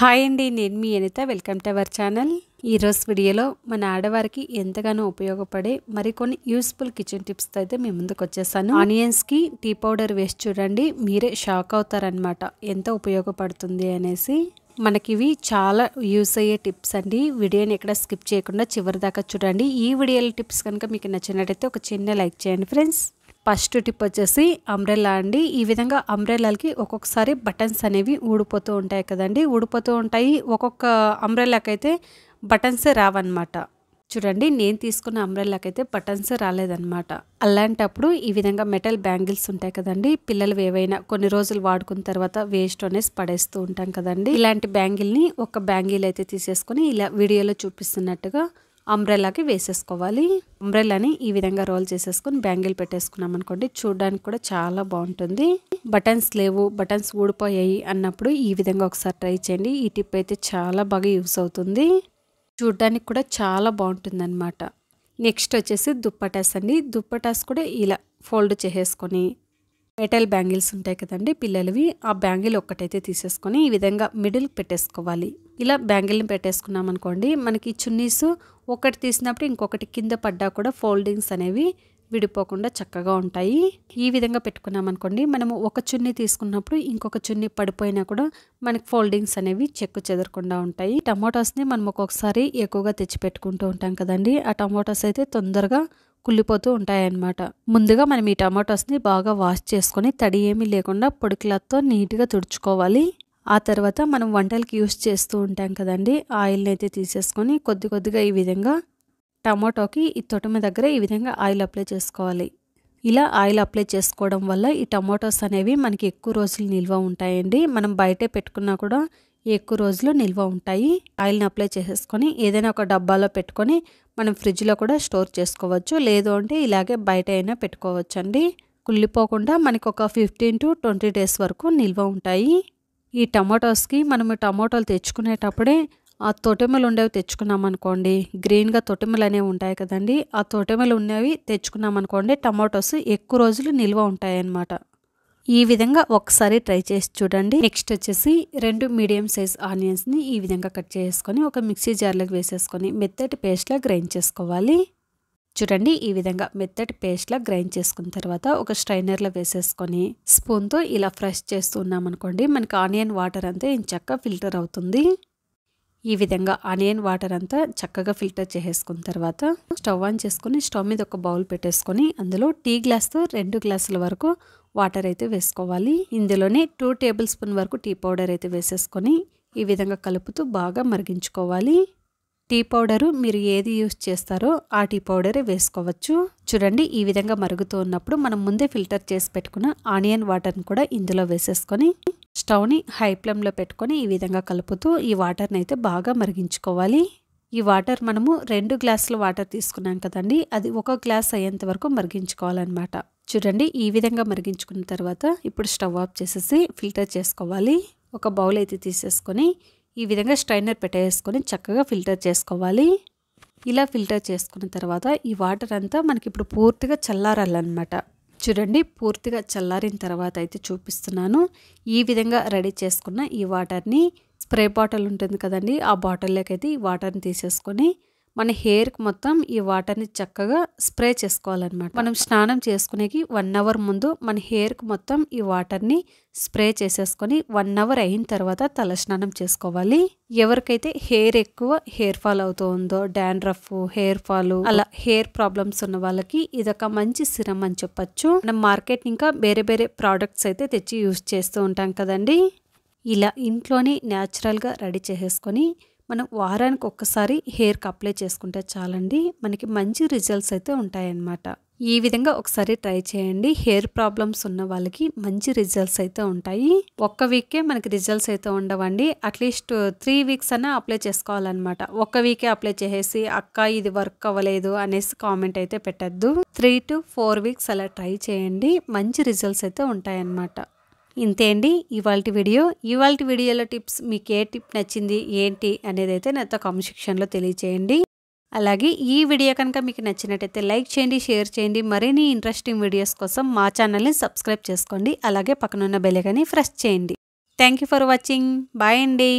Hi అండి, నేను మీ Anitha. Welcome to our channel. ఈరోజు వీడియోలో మన ఆడవారికి ఎంతగానో ఉపయోగపడే మరికొన్ని యూస్ఫుల్ కిచెన్ టిప్స్తో అయితే మేము ముందుకు వచ్చేసాను. ఆనియన్స్కి టీ పౌడర్ వేసి చూడండి, మీరే షాక్ అవుతారనమాట ఎంత ఉపయోగపడుతుంది అనేసి. మనకి ఇవి చాలా యూస్ అయ్యే టిప్స్ అండి. వీడియోని ఎక్కడ స్కిప్ చేయకుండా చివరి దాకా చూడండి. ఈ వీడియోల టిప్స్ కనుక మీకు నచ్చినట్టయితే ఒక చిన్న లైక్ చేయండి ఫ్రెండ్స్. ఫస్ట్ టిప్ వచ్చేసి అంబ్రెల్లా అండి. ఈ విధంగా అంబ్రెల్లాకి ఒక్కొక్కసారి బటన్స్ అనేవి ఊడిపోతూ ఉంటాయి కదండి, ఊడిపోతూ ఉంటాయి. ఒక్కొక్క అంబ్రెల్లాకి అయితే బటన్సే రావన్నమాట. చూడండి, నేను తీసుకున్న అంబ్రెల్లాకి అయితే బటన్స్ రాలేదన్నమాట. అలాంటప్పుడు ఈ విధంగా మెటల్ బ్యాంగిల్స్ ఉంటాయి కదండి, పిల్లలు ఏవైనా కొన్ని రోజులు వాడుకున్న తర్వాత వేస్ట్ అనేసి పడేస్తూ ఉంటాం కదండి. ఇలాంటి బ్యాంగిల్ని ఒక బ్యాంగిల్ అయితే తీసేసుకొని ఇలా వీడియోలో చూపిస్తున్నట్టుగా అంబ్రెల్లాకి వేసేసుకోవాలి. అంబ్రెల్లాని ఈ విధంగా రోల్ చేసేసుకొని బ్యాంగిల్ పెట్టేసుకున్నాం అనుకోండి, చూడడానికి కూడా చాలా బాగుంటుంది. బటన్స్ లేవు, బటన్స్ ఊడిపోయాయి అన్నప్పుడు ఈ విధంగా ఒకసారి ట్రై చేయండి. ఈ టిప్ అయితే చాలా బాగా యూస్ అవుతుంది, చూడడానికి కూడా చాలా బాగుంటుంది అనమాట. నెక్స్ట్ వచ్చేసి దుప్పటాస్ అండి. దుప్పటాస్ కూడా ఇలా ఫోల్డ్ చేసేసుకొని మెటల్ బ్యాంగిల్స్ ఉంటాయి కదండి పిల్లలవి, ఆ బ్యాంగిల్ ఒక్కటైతే తీసేసుకొని ఈ విధంగా మిడిల్ పెట్టేసుకోవాలి. ఇలా బ్యాంగిల్ని పెట్టేసుకున్నాం అనుకోండి, మనకి చున్నీస్ ఒకటి తీసినప్పుడు ఇంకొకటి కింద పడ్డా కూడా ఫోల్డింగ్స్ అనేవి విడిపోకుండా చక్కగా ఉంటాయి. ఈ విధంగా పెట్టుకున్నాం అనుకోండి, మనము ఒక చున్నీ తీసుకున్నప్పుడు ఇంకొక చున్నీ పడిపోయినా కూడా మనకి ఫోల్డింగ్స్ అనేవి చెక్కు చెదరకుండా ఉంటాయి. టమాటోస్ని మనం ఒక్కొక్కసారి ఎక్కువగా తెచ్చి పెట్టుకుంటూ ఉంటాం కదండి, ఆ టమాటోస్ అయితే తొందరగా కుళ్ళిపోతూ ఉంటాయన్నమాట. ముందుగా మనం ఈ టమాటోస్ని బాగా వాష్ చేసుకొని తడి ఏమీ లేకుండా పొడి క్లాత్తో నీట్గా తుడుచుకోవాలి. ఆ తర్వాత మనం వంటలకి యూస్ చేస్తూ ఉంటాం కదండి, ఆయిల్ని అయితే తీసేసుకొని కొద్ది కొద్దిగా ఈ విధంగా టమాటోకి ఈ తొటమ దగ్గర ఈ విధంగా ఆయిల్ అప్లై చేసుకోవాలి. ఇలా ఆయిల్ అప్లై చేసుకోవడం వల్ల ఈ టమాటోస్ అనేవి మనకి ఎక్కువ రోజులు నిల్వ ఉంటాయండి. మనం బయటే పెట్టుకున్నా కూడా ఎక్కువ రోజులు నిల్వ ఉంటాయి. ఆయిల్ని అప్లై చేసేసుకొని ఏదైనా ఒక డబ్బాలో పెట్టుకొని మనం ఫ్రిడ్జ్లో కూడా స్టోర్ చేసుకోవచ్చు, లేదు అంటే ఇలాగే బయట అయినా పెట్టుకోవచ్చు అండి. కుళ్ళిపోకుండా మనకి ఒక 15 to 20 days వరకు నిల్వ ఉంటాయి. ఈ టమాటోస్కి మనము టమాటోలు తెచ్చుకునేటప్పుడే ఆ తొటెమలు ఉండేవి తెచ్చుకున్నాం అనుకోండి, గ్రీన్గా తొటెమలు అనేవి ఉంటాయి కదండి, ఆ తొటెమలు ఉన్నవి తెచ్చుకున్నాం అనుకోండి, టమాటోస్ ఎక్కువ రోజులు నిల్వ ఉంటాయి అన్నమాట. ఈ విధంగా ఒకసారి ట్రై చేసి చూడండి. నెక్స్ట్ వచ్చేసి 2 మీడియం సైజ్ ఆనియన్స్ని ఈ విధంగా కట్ చేసుకొని ఒక మిక్సీ జార్లోకి వేసేసుకొని మెత్తటి పేస్ట్లా గ్రైండ్ చేసుకోవాలి. చూడండి, ఈ విధంగా మెత్తటి పేస్ట్లా గ్రైండ్ చేసుకున్న తర్వాత ఒక స్ట్రైనర్లో వేసేసుకొని స్పూన్తో ఇలా ఫ్రెష్ చేస్తూ ఉన్నాం అనుకోండి, మనకి ఆనియన్ వాటర్ అంతా చక్కగా ఫిల్టర్ అవుతుంది. ఈ విధంగా ఆనియన్ వాటర్ అంతా చక్కగా ఫిల్టర్ చేసేసుకున్న తర్వాత స్టవ్ ఆన్ చేసుకొని స్టవ్ మీద ఒక బౌల్ పెట్టేసుకొని అందులో టీ గ్లాస్తో 2 గ్లాసుల వరకు వాటర్ అయితే వేసుకోవాలి. ఇందులోనే 2 టేబుల్ స్పూన్ వరకు టీ పౌడర్ అయితే వేసేసుకొని ఈ విధంగా కలుపుతూ బాగా మరిగించుకోవాలి. టీ పౌడరు మీరు ఏది యూస్ చేస్తారో ఆ టీ పౌడరే వేసుకోవచ్చు. చూడండి, ఈ విధంగా మరుగుతూ ఉన్నప్పుడు మనం ముందే ఫిల్టర్ చేసి పెట్టుకున్న ఆనియన్ వాటర్ని కూడా ఇందులో వేసేసుకొని స్టవ్ని హై ఫ్లేమ్లో పెట్టుకొని ఈ విధంగా కలుపుతూ ఈ వాటర్ని అయితే బాగా మరిగించుకోవాలి. ఈ వాటర్ మనము 2 గ్లాసుల వాటర్ తీసుకున్నాం కదండి, అది 1 గ్లాస్ అయ్యేంత వరకు మరిగించుకోవాలన్నమాట. చూడండి, ఈ విధంగా మరిగించుకున్న తర్వాత ఇప్పుడు స్టవ్ ఆఫ్ చేసేసి ఫిల్టర్ చేసుకోవాలి. ఒక బౌల్ అయితే తీసేసుకొని ఈ విధంగా స్ట్రైనర్ పెట్టేసుకొని చక్కగా ఫిల్టర్ చేసుకోవాలి. ఇలా ఫిల్టర్ చేసుకున్న తర్వాత ఈ వాటర్ అంతా మనకి ఇప్పుడు పూర్తిగా చల్లారాలన్నమాట. చూడండి, పూర్తిగా చల్లారిన తర్వాత అయితే చూపిస్తున్నాను. ఈ విధంగా రెడీ చేసుకున్న ఈ వాటర్ని స్ప్రే బాటిల్ ఉంటుంది కదండి, ఆ బాటిల్లోకి అయితే ఈ వాటర్ని తీసేసుకొని మన హెయిర్కి మొత్తం ఈ వాటర్ని చక్కగా స్ప్రే చేసుకోవాలన్నమాట. మనం స్నానం చేసుకునేకి 1 hour ముందు మన హెయిర్కి మొత్తం ఈ వాటర్ని స్ప్రే చేసేసుకొని 1 hour అయిన తర్వాత తల స్నానం చేసుకోవాలి. ఎవరికైతే హెయిర్ ఎక్కువ హెయిర్ ఫాల్ అవుతూ ఉందో, డాండ్రఫ్, హెయిర్ ఫాల్, అలా హెయిర్ ప్రాబ్లమ్స్ ఉన్న వాళ్ళకి ఇదొక మంచి సిరం అని చెప్పొచ్చు. మనం మార్కెట్ ఇంకా వేరే వేరే ప్రోడక్ట్స్ అయితే తెచ్చి యూస్ చేస్తూ ఉంటాం కదండి. ఇలా ఇంట్లోనే న్యాచురల్గా రెడీ చేసేసుకొని మనం వారానికి ఒక్కసారి హెయిర్కి అప్లై చేసుకుంటే చాలండి, మనకి మంచి రిజల్ట్స్ అయితే ఉంటాయన్నమాట. ఈ విధంగా ఒకసారి ట్రై చేయండి. హెయిర్ ప్రాబ్లమ్స్ ఉన్న వాళ్ళకి మంచి రిజల్ట్స్ అయితే ఉంటాయి. 1 వీకే మనకి రిజల్ట్స్ అయితే ఉండవండి, అట్లీస్ట్ 3 weeks అన్నా అప్లై చేసుకోవాలన్నమాట. 1 వీకే అప్లై చేసేసి అక్క ఇది వర్క్ అవ్వలేదు అనేసి కామెంట్ అయితే పెట్టద్దు. 3 to 4 weeks అలా ట్రై చేయండి, మంచి రిజల్ట్స్ అయితే ఉంటాయన్నమాట. ఇంతే అండి ఇవాల్టి వీడియోలో టిప్స్. మీకు ఏ టిప్ నచ్చింది ఏంటి అనేది అయితే నాతో కామెంట్ సెక్షన్లో తెలియచేయండి. అలాగే ఈ వీడియో కనుక మీకు నచ్చినట్టయితే లైక్ చేయండి, షేర్ చేయండి. మరిన్ని ఇంట్రెస్టింగ్ వీడియోస్ కోసం మా ఛానల్ని సబ్స్క్రైబ్ చేసుకోండి. అలాగే పక్కనున్న బెల్ ఐకాన్ని ప్రెస్ చేయండి. Thank you for watching. Bye అండి.